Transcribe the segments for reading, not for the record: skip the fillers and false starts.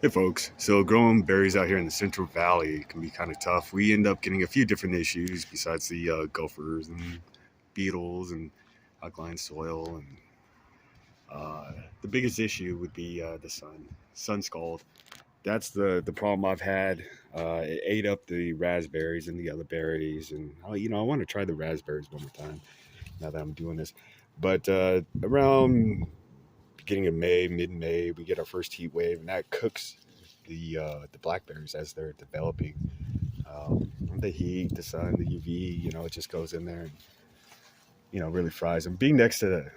Hey folks, so growing berries out here in the Central Valley can be kind of tough. We end up getting a few different issues besides the gophers and beetles and alkaline soil. And uh, the biggest issue would be the sun scald. That's the problem I've had. It ate up the raspberries and the other berries, and I want to try the raspberries one more time now that I'm doing this. But around beginning of May, mid-May, we get our first heat wave, and that cooks the blackberries as they're developing. The heat, the sun, the UV, it just goes in there and really fries them. Being next to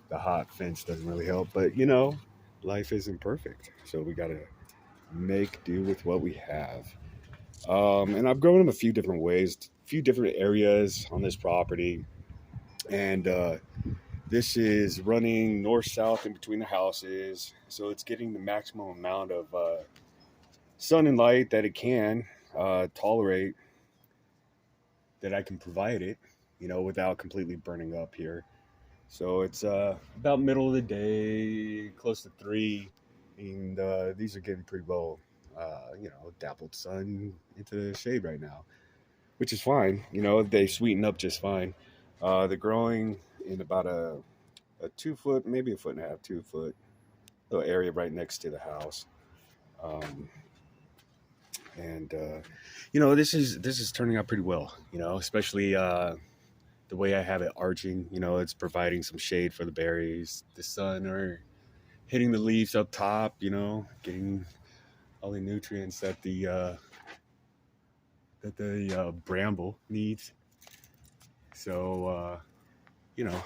the hot fence doesn't really help, but life isn't perfect, so we gotta make do with what we have. And I've grown them a few different ways, a few different areas on this property, and this is running north south in between the houses, so it's getting the maximum amount of sun and light that it can tolerate, that I can provide it, without completely burning up here. So it's about middle of the day, close to 3, and these are getting pretty well, dappled sun into the shade right now, which is fine. They sweeten up just fine. They're growing in about a 2 foot, maybe a foot and a half, 2 foot little area right next to the house. Um, and this is turning out pretty well. Especially the way I have it arching. It's providing some shade for the berries. The sun are hitting the leaves up top. Getting all the nutrients that the bramble needs. So you know,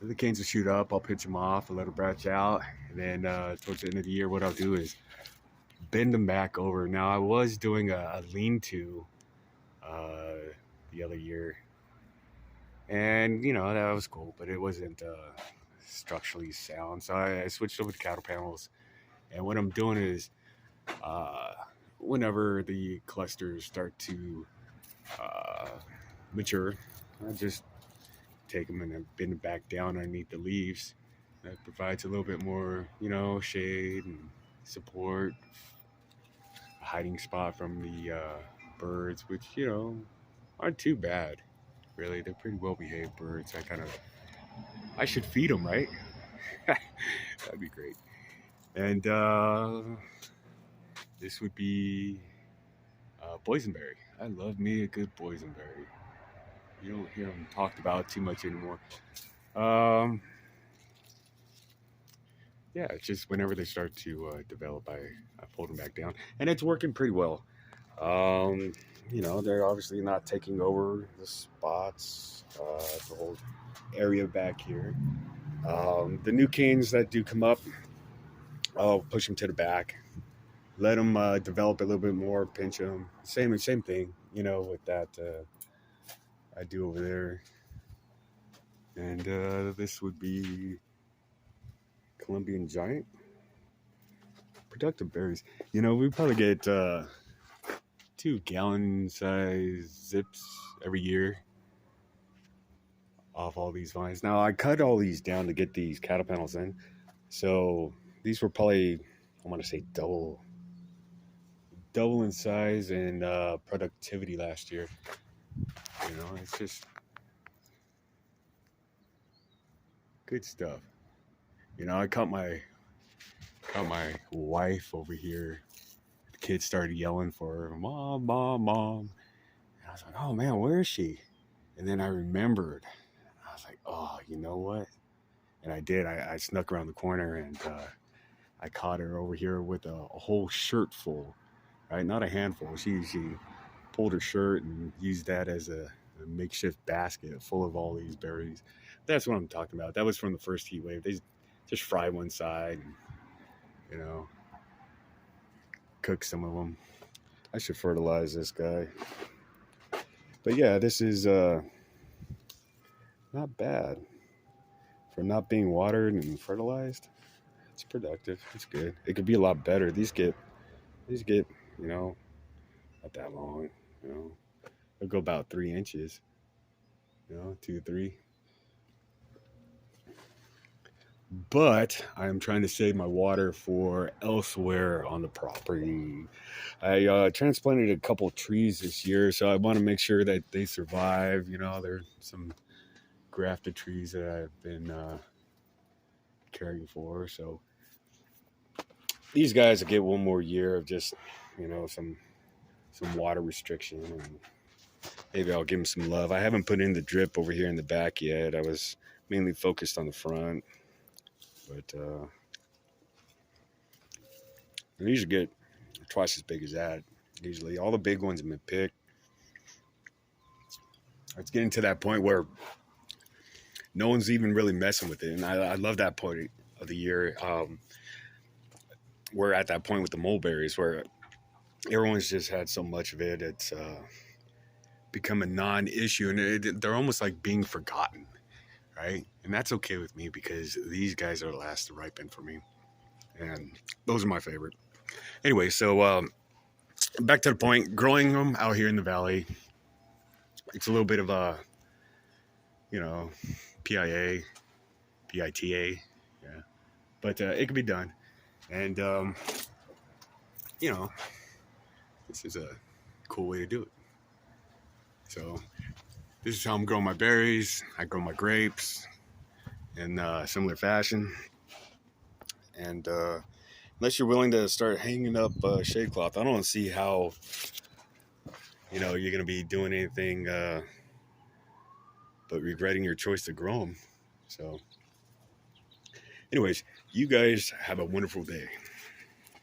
the canes will shoot up. I'll pitch them off. I'll let them branch out, and then towards the end of the year, what I'll do is bend them back over. Now I was doing a lean-to uh, the other year, and that was cool, but it wasn't structurally sound. So I switched over to cattle panels, and what I'm doing is, uh, whenever the clusters start to uh, mature, I just take them and then bend them back down underneath the leaves. That provides a little bit more, shade and support, a hiding spot from the birds, which aren't too bad. Really, they're pretty well behaved birds. I should feed them, right? That'd be great. And this would be boysenberry. I love me a good boysenberry. You don't hear them talked about too much anymore. Um, yeah, it's just whenever they start to develop, I pull them back down, and it's working pretty well. Um, they're obviously not taking over the spots, the whole area back here. The new canes that do come up, I'll push them to the back, let them develop a little bit more, pinch them. Same thing, with that I do over there. And this would be Colombian giant, productive berries. We probably get 2 gallon size zips every year off all these vines. Now I cut all these down to get these cattle panels in, so these were probably, I want to say, double in size and productivity last year. It's just good stuff. I caught my wife over here. The kids started yelling for her, "Mom, mom, mom!" And I was like, "Oh man, where is she?" And then I remembered. I was like, "Oh, you know what?" And I did. I snuck around the corner and I caught her over here with a whole shirt full, right? Not a handful. She pulled her shirt and used that as a makeshift basket full of all these berries. That's what I'm talking about. That was from the first heat wave. They just fry one side and, you know, cook some of them. I should fertilize this guy. But yeah, this is not bad for not being watered and fertilized. It's productive. It's good. It could be a lot better. These get, you know, not that long. You know, they'll go about 3 inches. 2, 3. but I'm trying to save my water for elsewhere on the property. I transplanted a couple trees this year, so I want to make sure that they survive. You know, there's some grafted trees that I've been caring for. So these guys will get one more year of just, you know, some water restriction, and maybe I'll give them some love. I haven't put in the drip over here in the back yet. I was mainly focused on the front, but these get twice as big as that. Usually, all the big ones have been picked. It's getting to that point where no one's even really messing with it, and I love that point of the year. We're at that point with the mulberries where everyone's just had so much of it. It's become a non-issue, and they're almost like being forgotten, right? And that's okay with me because these guys are the last to ripen for me, and those are my favorite. Anyway, so back to the point. Growing them out here in the valley, it's a little bit of a, you know, PIA, PITA, yeah, but it can be done, and you know, this is a cool way to do it. So this is how I'm growing my berries. I grow my grapes in similar fashion, and unless you're willing to start hanging up shade cloth, I don't see how, you know, you're gonna be doing anything but regretting your choice to grow them. So anyways, you guys have a wonderful day.